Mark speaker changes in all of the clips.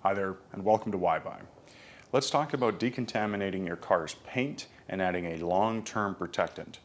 Speaker 1: Hi there, and welcome to WhyBuy. Let's talk about decontaminating your car's paint and adding a long-term protectant.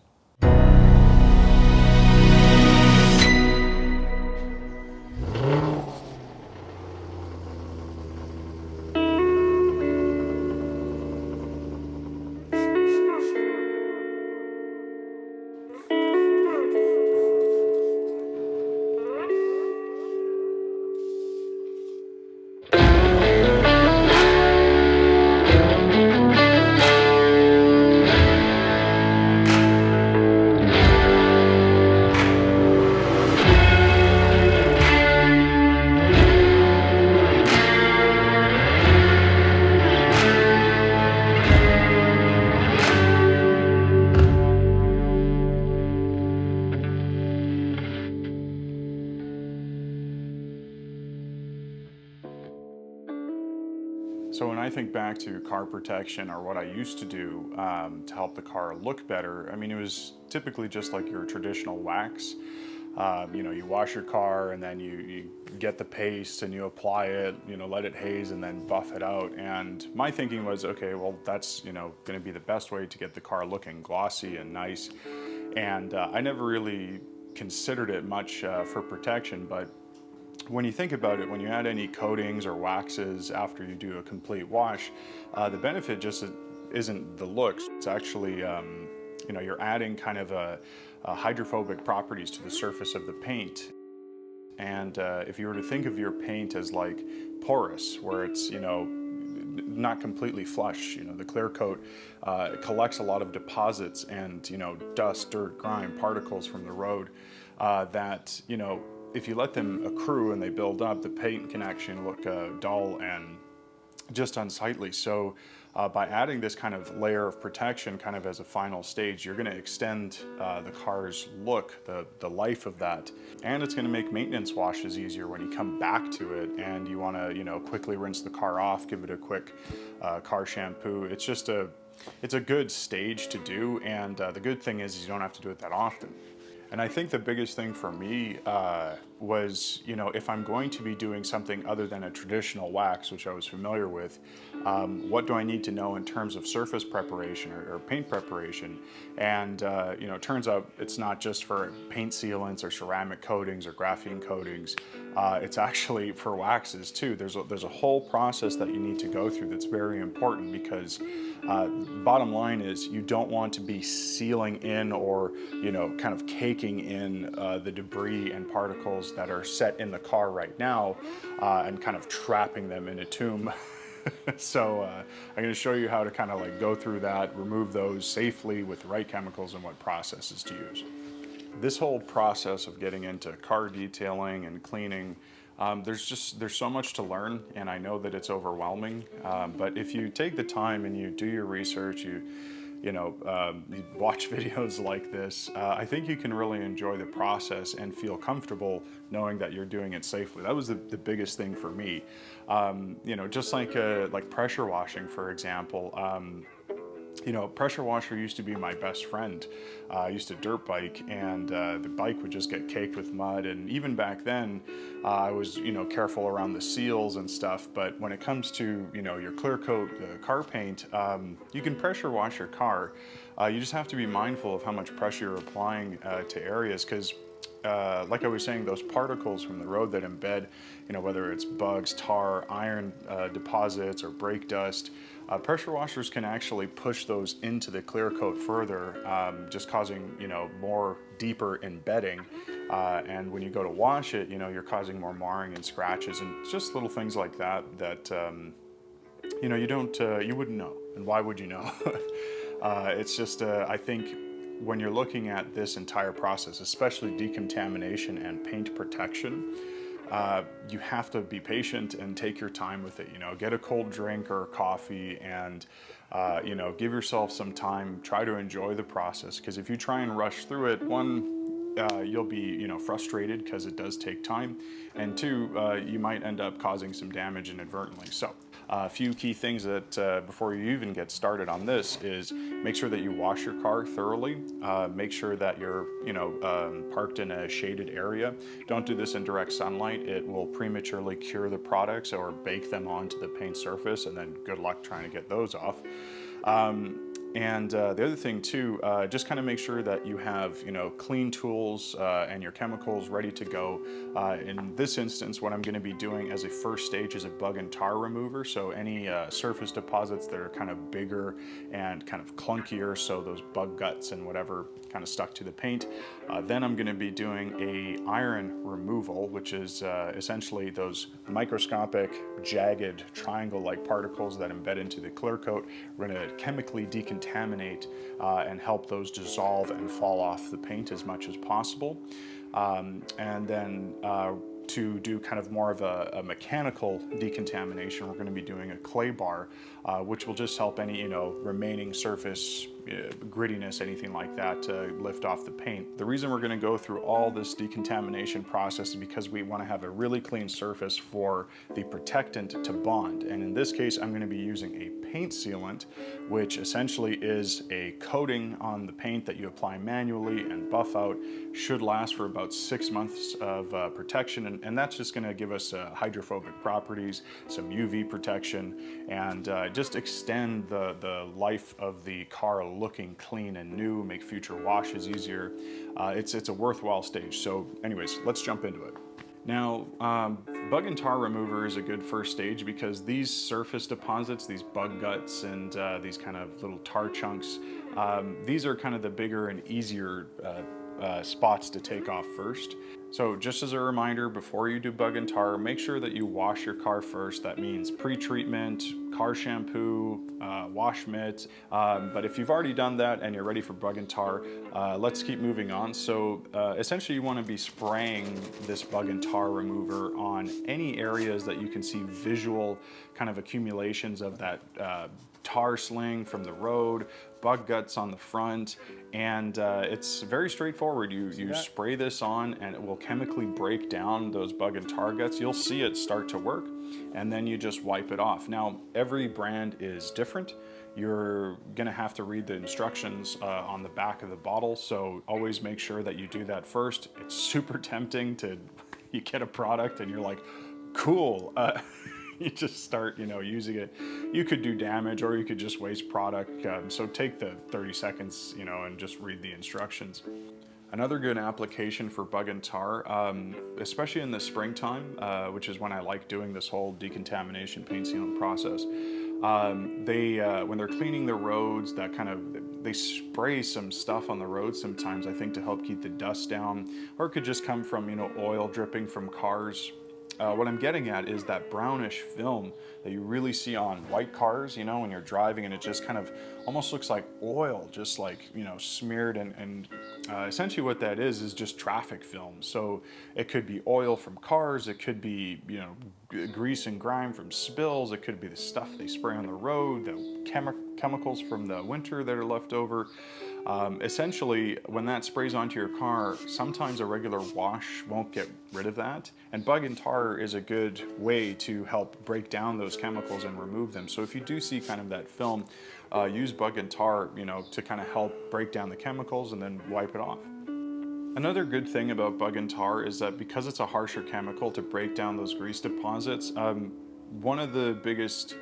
Speaker 1: So when I think back to car protection or what I used to do to help the car look better, I mean, it was typically just like your traditional wax. You wash your car and then you get the paste and you apply it, let it haze and then buff it out. And my thinking was, okay, well, that's, going to be the best way to get the car looking glossy and nice. And I never really considered it much for protection, but when you think about it, when you add any coatings or waxes after you do a complete wash, the benefit just isn't the looks. It's actually, you're adding kind of a hydrophobic properties to the surface of the paint. And if you were to think of your paint as like porous, where it's, not completely flush, the clear coat collects a lot of deposits and, dust, dirt, grime, particles from the road that, if you let them accrue and they build up, the paint can actually look dull and just unsightly. So by adding this kind of layer of protection kind of as a final stage, you're going to extend the car's look, the life of that. And it's going to make maintenance washes easier when you come back to it and you want to, quickly rinse the car off, give it a quick car shampoo. It's just it's a good stage to do. And the good thing is you don't have to do it that often. And I think the biggest thing for me was, if I'm going to be doing something other than a traditional wax, which I was familiar with, what do I need to know in terms of surface preparation or paint preparation? And, it turns out it's not just for paint sealants or ceramic coatings or graphene coatings. It's actually for waxes too. There's a whole process that you need to go through that's very important because bottom line is you don't want to be sealing in or, kind of caking in the debris and particles that are set in the car right now and kind of trapping them in a tomb. So I'm going to show you how to kind of like go through that, remove those safely with the right chemicals and what processes to use. This whole process of getting into car detailing and cleaning, there's so much to learn, and I know that it's overwhelming, but if you take the time and you do your research, you watch videos like this, I think you can really enjoy the process and feel comfortable knowing that you're doing it safely. That was the biggest thing for me. Just like pressure washing, for example. Pressure washer used to be my best friend. I used to dirt bike and the bike would just get caked with mud. And even back then, I was, careful around the seals and stuff. But when it comes to, your clear coat car paint, you can pressure wash your car. You just have to be mindful of how much pressure you're applying to areas because like I was saying, those particles from the road that embed, whether it's bugs, tar, iron deposits, or brake dust, pressure washers can actually push those into the clear coat further, just causing, more deeper embedding. And when you go to wash it, you're causing more marring and scratches and just little things like that you wouldn't know. And why would you know? It's just, I think, when you're looking at this entire process, especially decontamination and paint protection, you have to be patient and take your time with it. Get a cold drink or coffee and, give yourself some time, try to enjoy the process. Because if you try and rush through it, one, you'll be, frustrated because it does take time. And two, you might end up causing some damage inadvertently. So A few key things that before you even get started on this is make sure that you wash your car thoroughly. Make sure that you're parked in a shaded area. Don't do this in direct sunlight. It will prematurely cure the products or bake them onto the paint surface, and then good luck trying to get those off. The other thing too, just kind of make sure that you have, clean tools and your chemicals ready to go. In this instance, what I'm going to be doing as a first stage is a bug and tar remover. So any surface deposits that are kind of bigger and kind of clunkier, so those bug guts and whatever kind of stuck to the paint. Then I'm going to be doing a iron removal, which is essentially those microscopic, jagged, triangle-like particles that embed into the clear coat. We're going to chemically decontaminate and help those dissolve and fall off the paint as much as possible. To do kind of more of a mechanical decontamination, we're going to be doing a clay bar, which will just help any remaining surface grittiness, anything like that, to lift off the paint. The reason we're going to go through all this decontamination process is because we want to have a really clean surface for the protectant to bond. And in this case, I'm going to be using a paint sealant, which essentially is a coating on the paint that you apply manually and buff out. Should last for about 6 months of protection, and that's just going to give us hydrophobic properties, some UV protection, and just extend the life of the car looking clean and new, make future washes easier. It's a worthwhile stage. So anyways, let's jump into it. Now, bug and tar remover is a good first stage because these surface deposits, these bug guts and these kind of little tar chunks, these are kind of the bigger and easier spots to take off first. So just as a reminder, before you do bug and tar, make sure that you wash your car first. That means pre-treatment, car shampoo, wash mitt. But if you've already done that and you're ready for bug and tar, let's keep moving on. So essentially you want to be spraying this bug and tar remover on any areas that you can see visual kind of accumulations of that tar sling from the road, bug guts on the front, and it's very straightforward. You spray this on and it will chemically break down those bug and tar guts. You'll see it start to work, and then you just wipe it off. Now, every brand is different. You're gonna have to read the instructions on the back of the bottle, so always make sure that you do that first. It's super tempting to, you get a product and you're like, cool, you just start, using it. You could do damage, or you could just waste product. So take the 30 seconds, and just read the instructions. Another good application for bug and tar, especially in the springtime, which is when I like doing this whole decontamination paint sealant process. When they're cleaning the roads, they spray some stuff on the road sometimes, I think, to help keep the dust down, or it could just come from, oil dripping from cars. What I'm getting at is that brownish film that you really see on white cars, when you're driving, and it just kind of almost looks like oil, just like, smeared, and essentially what that is just traffic film. So it could be oil from cars, it could be, grease and grime from spills, it could be the stuff they spray on the road, the chemicals from the winter that are left over. Essentially, when that sprays onto your car, sometimes a regular wash won't get rid of that. And bug and tar is a good way to help break down those chemicals and remove them. So if you do see kind of that film, use bug and tar, to kind of help break down the chemicals and then wipe it off. Another good thing about bug and tar is that because it's a harsher chemical to break down those grease deposits, one of the biggest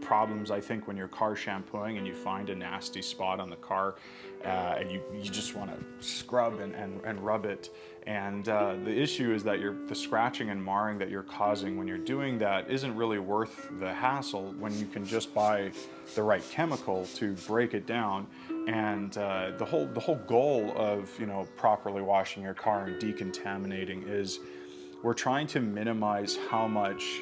Speaker 1: problems, I think, when you're car shampooing and you find a nasty spot on the car and you just want to scrub and rub it, and the issue is that the scratching and marring that you're causing when you're doing that isn't really worth the hassle when you can just buy the right chemical to break it down. And the whole goal of properly washing your car and decontaminating is we're trying to minimize how much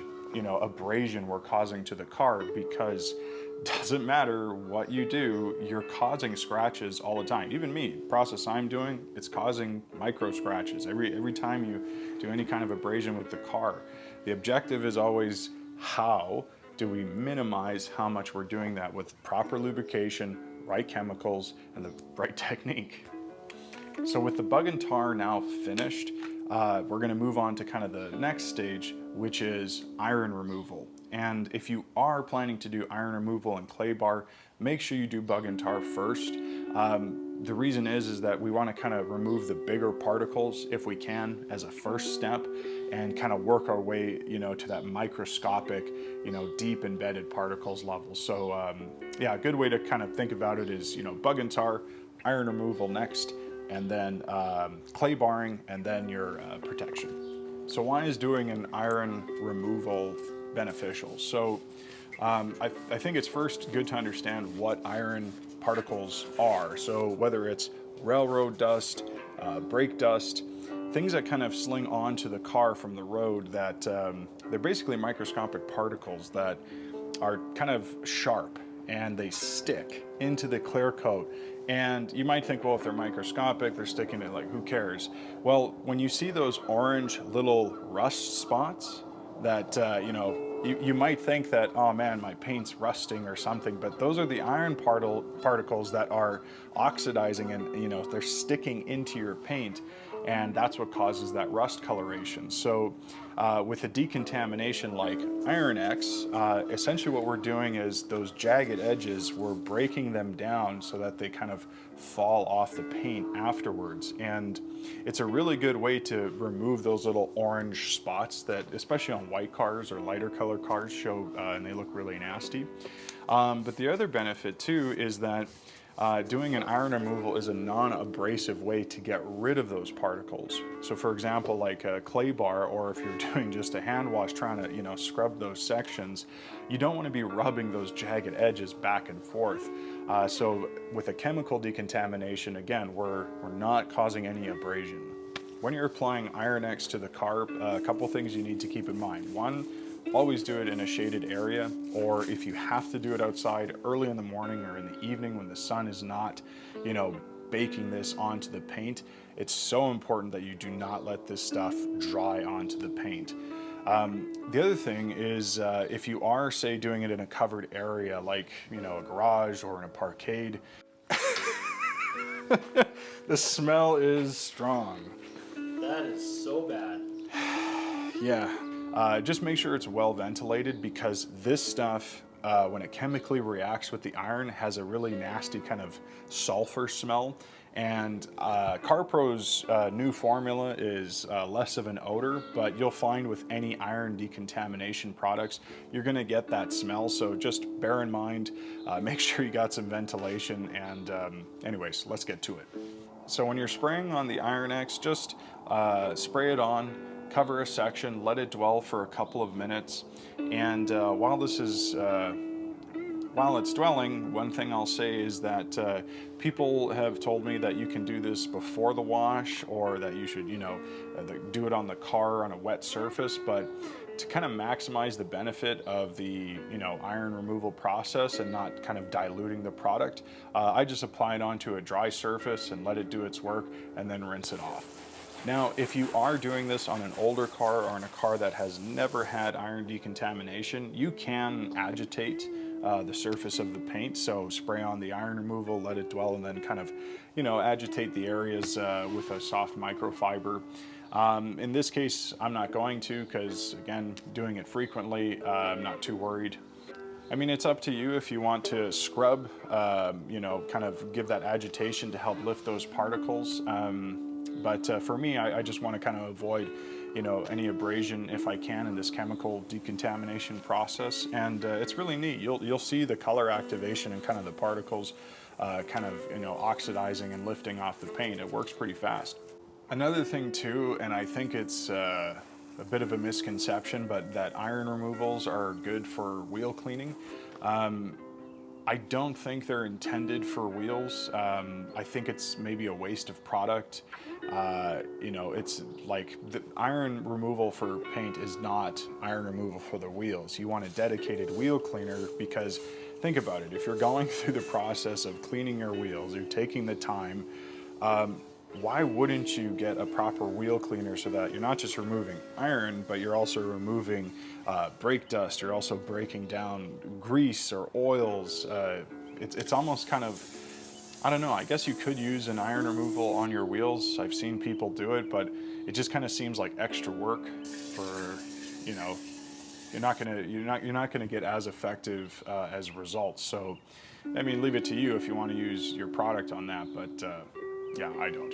Speaker 1: abrasion we're causing to the car, because it doesn't matter what you do, you're causing scratches all the time. Even me, the process I'm doing, it's causing micro scratches every time you do any kind of abrasion with the car. The objective is always, how do we minimize how much we're doing that with proper lubrication, right chemicals, and the right technique. So with the bug and tar now finished, we're going to move on to kind of the next stage, which is iron removal. And if you are planning to do iron removal and clay bar, make sure you do bug and tar first. The reason is that we want to kind of remove the bigger particles if we can as a first step, and kind of work our way, you know, to that microscopic, you know, deep embedded particles level. So yeah, a good way to kind of think about it is, you know, bug and tar, iron removal next, and then clay barring, and then your protection. So why is doing an iron removal beneficial? So I think it's first good to understand what iron particles are. So whether it's railroad dust, brake dust, things that kind of sling onto the car from the road, that they're basically microscopic particles that are kind of sharp and they stick into the clear coat. And you might think, well, if they're microscopic, they're sticking to, like, who cares? Well, when you see those orange little rust spots that, you know, you might think that, oh man, my paint's rusting or something, but those are the iron particles that are oxidizing, and, you know, they're sticking into your paint, and that's what causes that rust coloration. So with a decontamination like Iron X, essentially what we're doing is those jagged edges, we're breaking them down so that they kind of fall off the paint afterwards. And it's a really good way to remove those little orange spots that, especially on white cars or lighter color cars, show and they look really nasty. But the other benefit too is that doing an iron removal is a non-abrasive way to get rid of those particles. So for example, like a clay bar, or if you're doing just a hand wash trying to, you know, scrub those sections, you don't want to be rubbing those jagged edges back and forth. So with a chemical decontamination, again, we're not causing any abrasion. When you're applying Iron X to the car, a couple things you need to keep in mind. One, always do it in a shaded area, or if you have to do it outside early in the morning or in the evening when the sun is not, you know, baking this onto the paint, it's so important that you do not let this stuff dry onto the paint. The other thing is if you are, say, doing it in a covered area, like, you know, a garage or in a parkade, the smell is strong.
Speaker 2: That is so bad.
Speaker 1: Yeah. Just make sure it's well ventilated, because this stuff, when it chemically reacts with the iron, has a really nasty kind of sulfur smell. And CarPro's new formula is less of an odor, but you'll find with any iron decontamination products, you're gonna get that smell. So just bear in mind, make sure you got some ventilation. And anyways, let's get to it. So when you're spraying on the Iron X, just spray it on, cover a section, let it dwell for a couple of minutes. And while it's dwelling, one thing I'll say is that people have told me that you can do this before the wash, or that you should, you know, do it on the car on a wet surface. But to kind of maximize the benefit of the, you know, iron removal process and not kind of diluting the product, I just apply it onto a dry surface and let it do its work, and then rinse it off. Now, if you are doing this on an older car or in a car that has never had iron decontamination, you can agitate the surface of the paint. So spray on the iron removal, let it dwell, and then kind of, you know, agitate the areas with a soft microfiber. In this case, I'm not going to, because again, doing it frequently, I'm not too worried. I mean, it's up to you if you want to scrub, you know, kind of give that agitation to help lift those particles. But for me, I just want to kind of avoid, you know, any abrasion if I can in this chemical decontamination process. And it's really neat. You'll see the color activation and kind of the particles kind of, you know, oxidizing and lifting off the paint. It works pretty fast. Another thing too, and I think it's a bit of a misconception, but that iron removals are good for wheel cleaning. I don't think they're intended for wheels. I think it's maybe a waste of product. You know, it's like the iron removal for paint is not iron removal for the wheels. You want a dedicated wheel cleaner, because think about it. If you're going through the process of cleaning your wheels, you're taking the time, why wouldn't you get a proper wheel cleaner so that you're not just removing iron, but you're also removing brake dust, you're also breaking down grease or oils. It's almost kind of, I don't know, I guess you could use an iron removal on your wheels. I've seen people do it, but it just kind of seems like extra work for, you know, you're not gonna get as effective as results. So, I mean, leave it to you if you want to use your product on that, but yeah, I don't.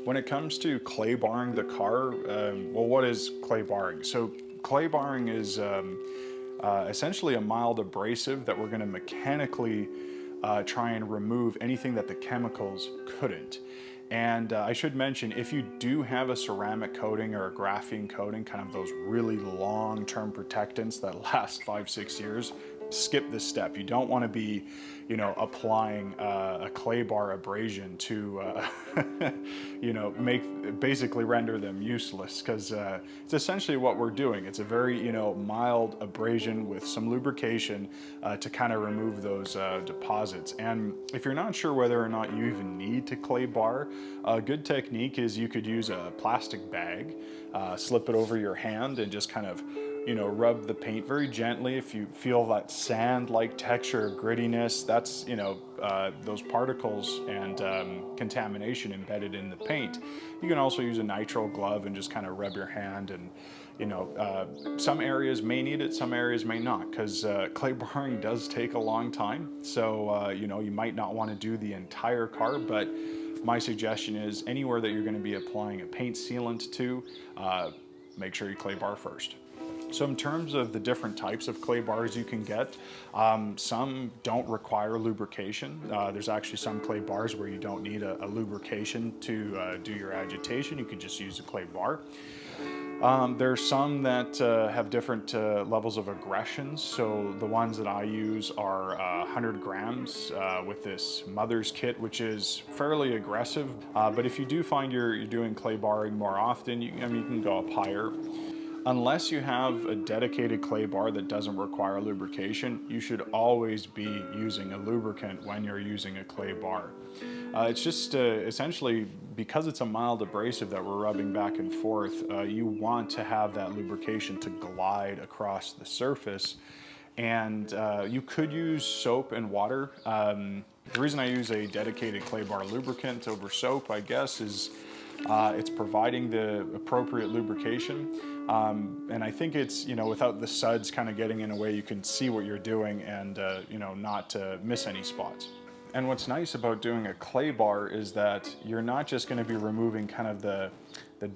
Speaker 1: When it comes to clay barring the car, well, what is clay barring? So clay barring is essentially a mild abrasive that we're going to mechanically try and remove anything that the chemicals couldn't. And I should mention, if you do have a ceramic coating or a graphene coating, kind of those really long-term protectants that last 5-6 years, skip this step. You don't want to be, you know, applying a clay bar abrasion to, you know, basically render them useless, because it's essentially what we're doing. It's a very, you know, mild abrasion with some lubrication to kind of remove those deposits. And if you're not sure whether or not you even need to clay bar, a good technique is you could use a plastic bag, slip it over your hand, and just kind of, you know, rub the paint very gently. If you feel that sand-like texture or grittiness, that's, you know, those particles and contamination embedded in the paint. You can also use a nitrile glove and just kind of rub your hand, and, you know, some areas may need it, some areas may not, because clay barring does take a long time. So, you know, you might not want to do the entire car, but my suggestion is anywhere that you're going to be applying a paint sealant to, make sure you clay bar first. So in terms of the different types of clay bars you can get, some don't require lubrication. There's actually some clay bars where you don't need a lubrication to do your agitation. You can just use a clay bar. There's some that have different levels of aggression. So the ones that I use are 100 grams with this mother's kit, which is fairly aggressive. But if you do find you're doing clay barring more often, you can go up higher. Unless you have a dedicated clay bar that doesn't require lubrication, you should always be using a lubricant when you're using a clay bar. It's just essentially, because it's a mild abrasive that we're rubbing back and forth, you want to have that lubrication to glide across the surface. And you could use soap and water. The reason I use a dedicated clay bar lubricant over soap, I guess, is it's providing the appropriate lubrication. And I think it's, you know, without the suds kind of getting in a way, you can see what you're doing and, you know, not miss any spots. And what's nice about doing a clay bar is that you're not just going to be removing kind of the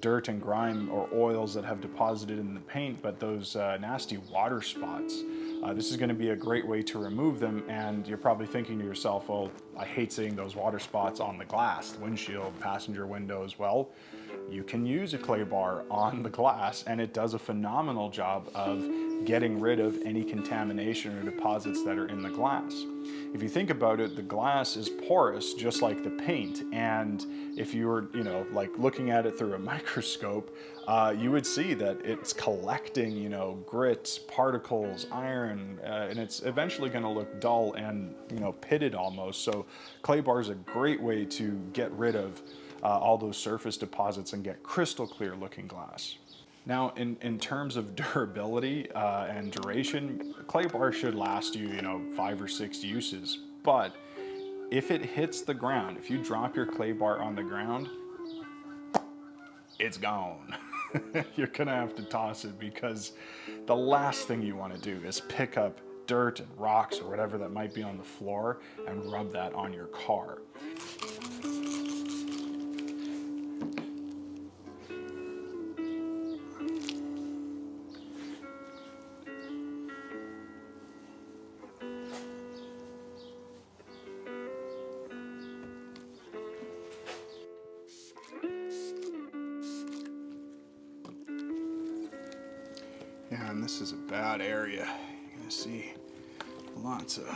Speaker 1: dirt and grime or oils that have deposited in the paint, but those nasty water spots. This is going to be a great way to remove them, and you're probably thinking to yourself, well, I hate seeing those water spots on the glass, the windshield, passenger windows. Well, you can use a clay bar on the glass, and it does a phenomenal job of getting rid of any contamination or deposits that are in the glass. If you think about it, the glass is porous just like the paint, and if you were, you know, like looking at it through a microscope, you would see that it's collecting, you know, grit, particles, iron, and it's eventually going to look dull and, you know, pitted almost. So clay bar is a great way to get rid of all those surface deposits and get crystal clear looking glass. Now, in terms of durability and duration, clay bar should last you, you know, 5 or 6 uses. But if it hits the ground, if you drop your clay bar on the ground, it's gone. You're gonna have to toss it, because the last thing you want to do is pick up dirt and rocks or whatever that might be on the floor and rub that on your car. Yeah, and this is a bad area. You're gonna see lots of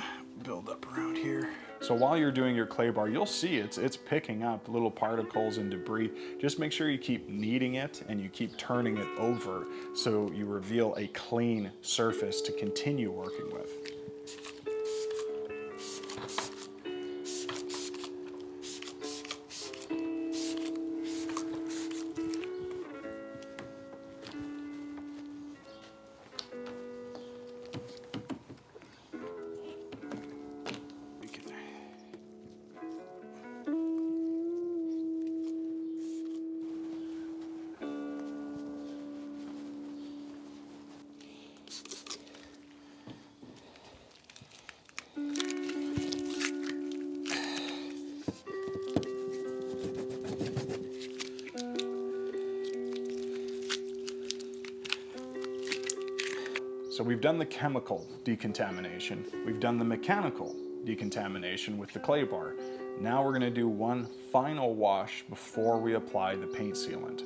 Speaker 1: buildup around here. So while you're doing your clay bar, you'll see it's picking up little particles and debris. Just make sure you keep kneading it and you keep turning it over so you reveal a clean surface to continue working with. So we've done the chemical decontamination, we've done the mechanical decontamination with the clay bar. Now we're gonna do one final wash before we apply the paint sealant.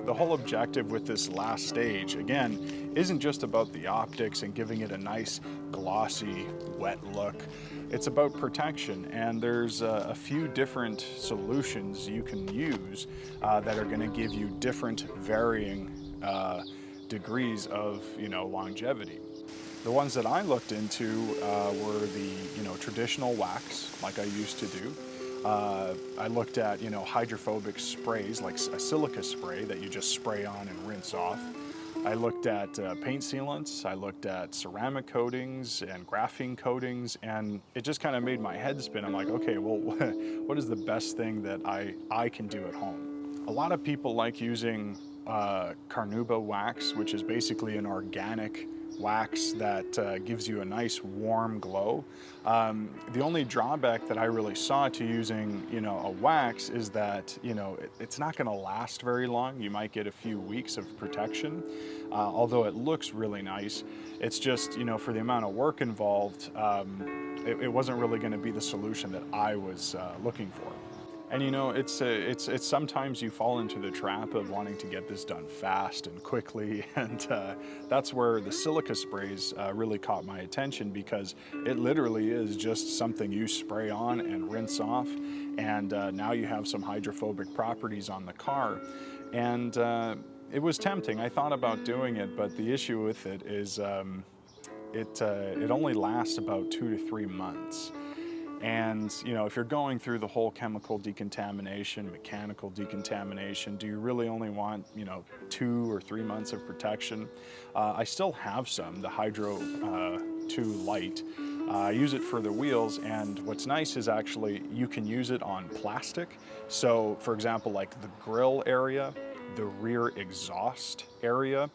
Speaker 1: The whole objective with this last stage, again, isn't just about the optics and giving it a nice glossy, wet look. It's about protection, and there's a few different solutions you can use that are going to give you different varying degrees of longevity. The ones that I looked into were the traditional wax, like I used to do. I looked at hydrophobic sprays like a silica spray that you just spray on and rinse off. I looked at paint sealants, I looked at ceramic coatings and graphene coatings, and it just kind of made my head spin. I'm like, okay, well, what is the best thing that I can do at home? A lot of people like using Carnauba wax, which is basically an organic wax that gives you a nice warm glow. The only drawback that I really saw to using a wax is that it's not going to last very long. You might get a few weeks of protection, although it looks really nice. It's just for the amount of work involved, it wasn't really going to be the solution that I was looking for. And it's sometimes you fall into the trap of wanting to get this done fast and quickly, and that's where the silica sprays really caught my attention, because it literally is just something you spray on and rinse off, and now you have some hydrophobic properties on the car. And it was tempting. I thought about doing it, but the issue with it is it only lasts about 2 to 3 months. And if you're going through the whole chemical decontamination, mechanical decontamination, do you really only want 2 or 3 months of protection? I still have some, the Hydro 2 Light. I use it for the wheels, and what's nice is actually you can use it on plastic. So for example, like the grill area, the rear exhaust area,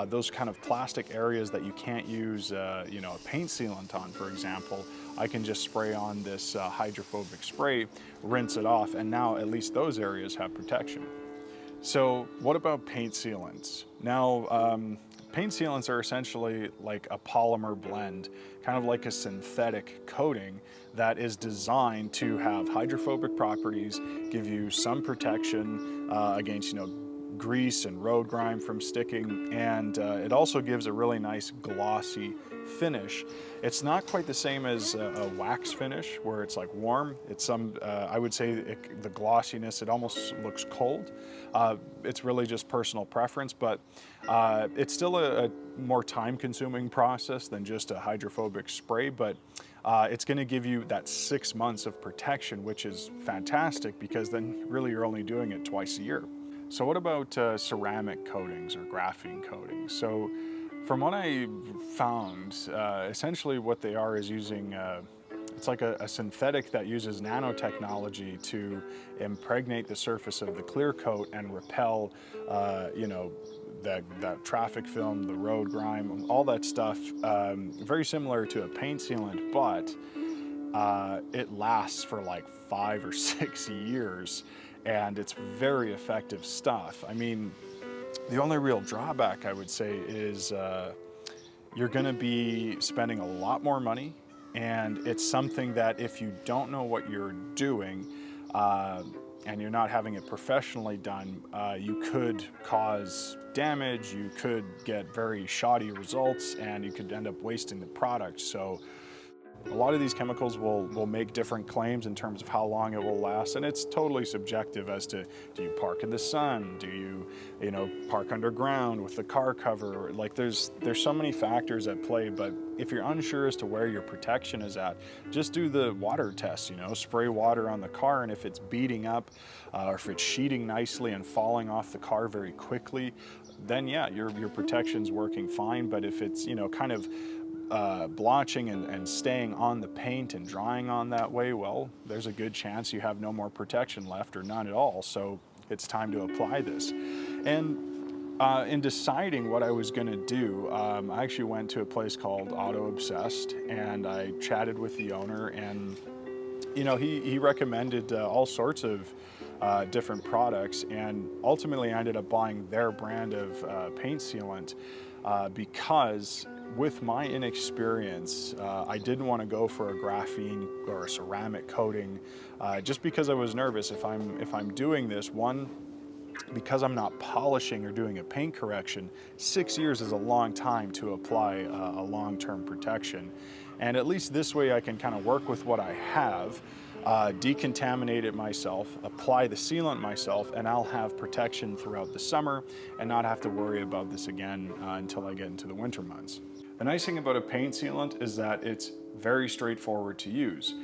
Speaker 1: those kind of plastic areas that you can't use a paint sealant on, for example, I can just spray on this hydrophobic spray, rinse it off, and now at least those areas have protection. So what about paint sealants? Now, paint sealants are essentially like a polymer blend, kind of like a synthetic coating that is designed to have hydrophobic properties, give you some protection against grease and road grime from sticking, and it also gives a really nice glossy finish. It's not quite the same as a wax finish where it's like warm. It's I would say the glossiness, it almost looks cold. It's really just personal preference, but it's still a more time-consuming process than just a hydrophobic spray, but it's going to give you that 6 months of protection, which is fantastic, because then really you're only doing it twice a year. So what about ceramic coatings or graphene coatings? So from what I found, essentially what they are is using, it's like a synthetic that uses nanotechnology to impregnate the surface of the clear coat and repel, that traffic film, the road grime, all that stuff, very similar to a paint sealant, but it lasts for like 5 or 6 years. And it's very effective stuff. I mean, the only real drawback I would say is you're gonna be spending a lot more money, and it's something that if you don't know what you're doing and you're not having it professionally done, you could cause damage, you could get very shoddy results, and you could end up wasting the product. So a lot of these chemicals will make different claims in terms of how long it will last, and it's totally subjective as to, do you park in the sun, do you park underground with the car cover, like there's so many factors at play. But if you're unsure as to where your protection is at, just do the water test, spray water on the car, and if it's beating up or if it's sheeting nicely and falling off the car very quickly, then yeah, your protection's working fine. But if it's kind of blotching and staying on the paint and drying on that way, well, there's a good chance you have no more protection left or none at all. So it's time to apply this. And In deciding what I was going to do, I actually went to a place called Auto Obsessed, and I chatted with the owner, and you know, he recommended all sorts of different products, and ultimately I ended up buying their brand of paint sealant because with my inexperience, I didn't want to go for a graphene or a ceramic coating just because I was nervous if I'm doing this, one, because I'm not polishing or doing a paint correction, 6 years is a long time to apply a long-term protection. And at least this way I can kind of work with what I have, decontaminate it myself, apply the sealant myself, and I'll have protection throughout the summer and not have to worry about this again until I get into the winter months. The nice thing about a paint sealant is that it's very straightforward to use.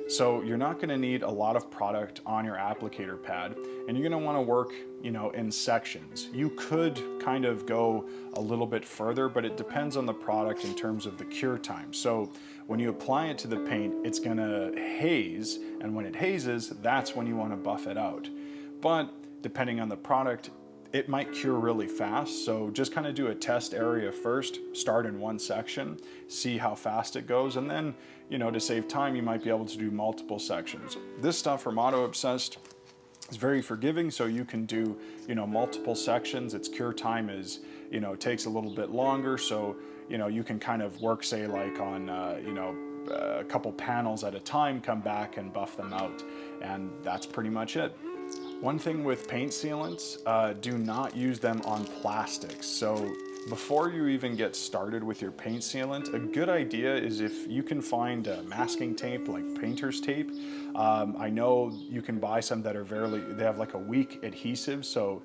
Speaker 1: So you're not going to need a lot of product on your applicator pad, and you're going to want to work, you know, in sections. You could kind of go a little bit further, but it depends on the product in terms of the cure time. So when you apply it to the paint, it's going to haze, and when it hazes, that's when you want to buff it out. But depending on the product, it might cure really fast, so just kind of do a test area first, start in one section, see how fast it goes, and then, you know, to save time, you might be able to do multiple sections. This stuff from Auto Obsessed is very forgiving, so you can do, you know, multiple sections. Its cure time is, you know, takes a little bit longer, so, you know, you can kind of work, say, like on, you know, a couple panels at a time, come back and buff them out, and that's pretty much it. One thing with paint sealants, do not use them on plastics. So before you even get started with your paint sealant, a good idea is if you can find masking tape like painter's tape. I know you can buy some that are they have like a weak adhesive. So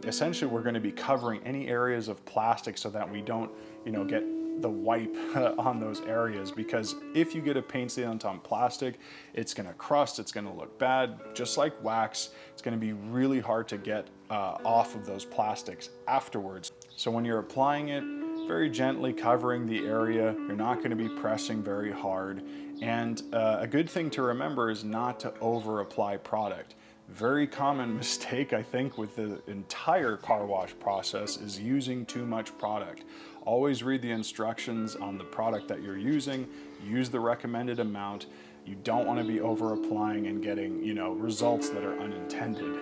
Speaker 1: essentially we're going to be covering any areas of plastic so that we don't, you know, get the wipe on those areas, because if you get a paint sealant on plastic, it's going to crust, it's going to look bad, just like wax. It's going to be really hard to get off of those plastics afterwards. So when you're applying it, very gently covering the area, you're not going to be pressing very hard. And a good thing to remember is not to over apply product. Very common mistake, I think, with the entire car wash process is using too much product. Always read the instructions on the product that you're using, use the recommended amount. You don't want to be over applying and getting, you know, results that are unintended.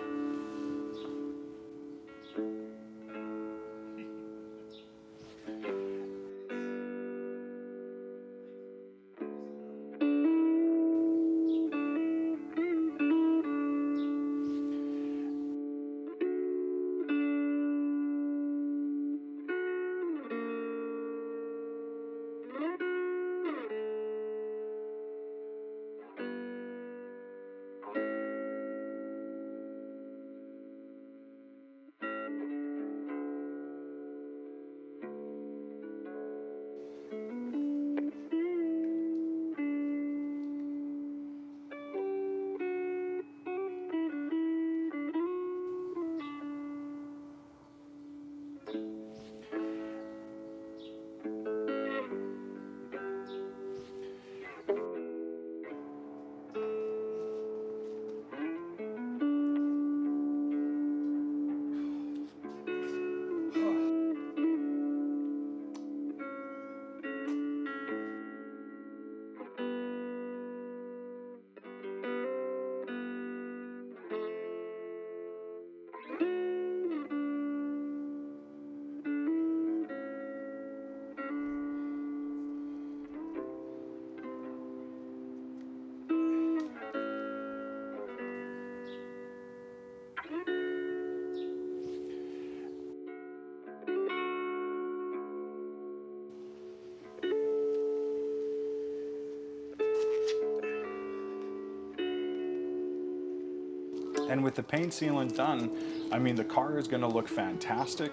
Speaker 1: And with the paint sealant done, I mean, the car is going to look fantastic,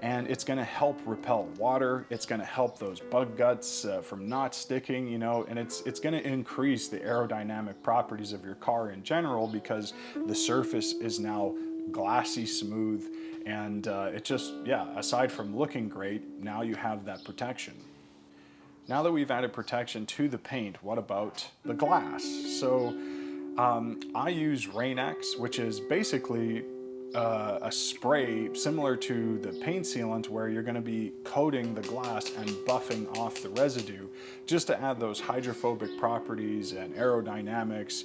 Speaker 1: and it's going to help repel water. It's going to help those bug guts from not sticking, you know, and it's going to increase the aerodynamic properties of your car in general, because the surface is now glassy smooth, and it just, yeah, aside from looking great, now you have that protection. Now that we've added protection to the paint, what about the glass? So I use Rain-X, which is basically a spray similar to the paint sealant where you're going to be coating the glass and buffing off the residue just to add those hydrophobic properties and aerodynamics.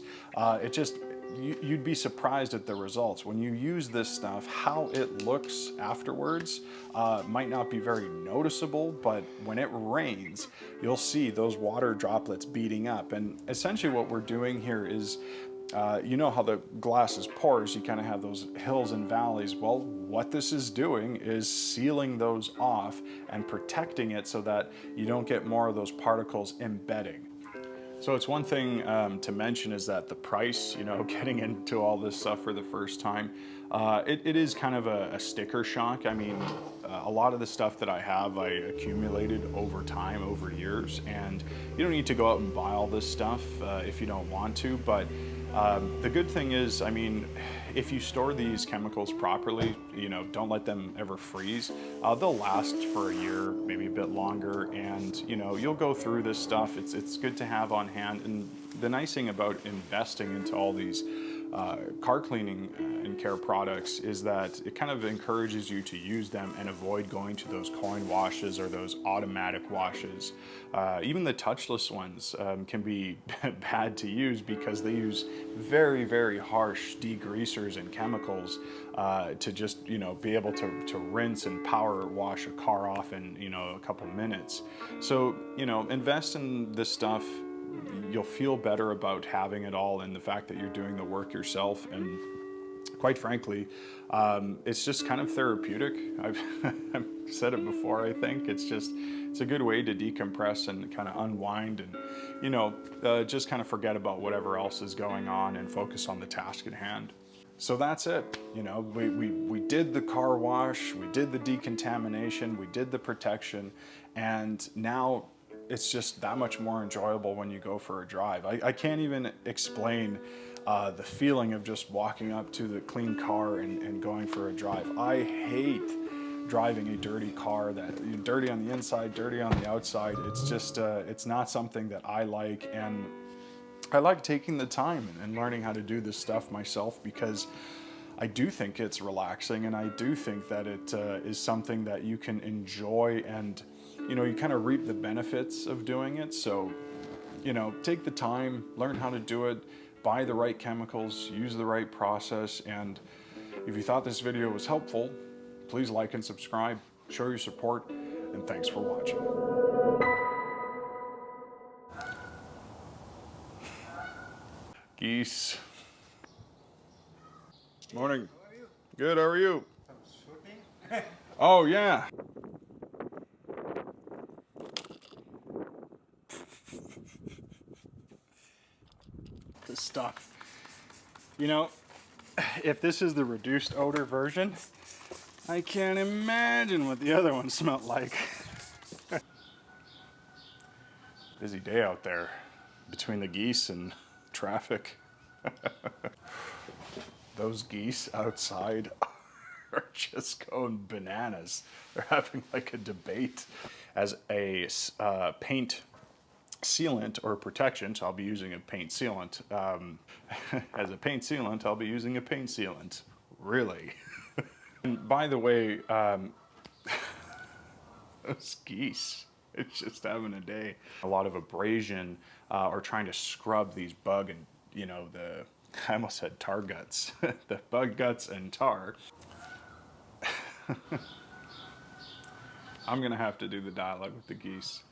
Speaker 1: You'd be surprised at the results. When you use this stuff, how it looks afterwards might not be very noticeable, but when it rains, you'll see those water droplets beating up. And essentially what we're doing here is, you know how the glass is porous, you kind of have those hills and valleys. Well, what this is doing is sealing those off and protecting it so that you don't get more of those particles embedding. So it's one thing to mention is that the price, you know, getting into all this stuff for the first time, it is kind of a sticker shock. I mean, a lot of the stuff that I have, I accumulated over time, over years, and you don't need to go out and buy all this stuff if you don't want to, but the good thing is, I mean, if you store these chemicals properly, you know, don't let them ever freeze, they'll last for a year, maybe a bit longer, and you know, you'll go through this stuff. It's good to have on hand. And the nice thing about investing into all these car cleaning and care products is that it kind of encourages you to use them and avoid going to those coin washes or those automatic washes. Even the touchless ones can be bad to use because they use very, very harsh degreasers and chemicals to just, you know, be able to rinse and power wash a car off in, you know, a couple minutes. So, you know, invest in this stuff. You'll feel better about having it all and the fact that you're doing the work yourself. And quite frankly, it's just kind of therapeutic. I've said it before, I think. It's a good way to decompress and kind of unwind and, you know, just kind of forget about whatever else is going on and focus on the task at hand. So that's it. You know, we did the car wash, we did the decontamination, we did the protection, and now it's just that much more enjoyable when you go for a drive. I can't even explain the feeling of just walking up to the clean car and going for a drive. I hate driving a dirty car, that dirty on the inside, dirty on the outside. It's just, it's not something that I like, and I like taking the time and learning how to do this stuff myself because I do think it's relaxing, and I do think that it is something that you can enjoy, and you know, you kind of reap the benefits of doing it. So, you know, take the time, learn how to do it, buy the right chemicals, use the right process, and if you thought this video was helpful, please like and subscribe, show your support, and thanks for watching. Geese. Morning.
Speaker 3: How are you?
Speaker 1: Good, how are you?
Speaker 3: I'm shooting.
Speaker 1: Oh, yeah. This stuff. You know, if this is the reduced odor version, I can't imagine what the other one smelled like. Busy day out there between the geese and traffic. Those geese outside are just going bananas. They're having like a debate. As a paint sealant or protection, so I'll be using a paint sealant. As a paint sealant, I'll be using a paint sealant. Really? And by the way, those geese, it's just having a day. A lot of abrasion or trying to scrub these bug and, you know, I almost said tar guts. The bug guts and tar. I'm gonna have to do the dialogue with the geese.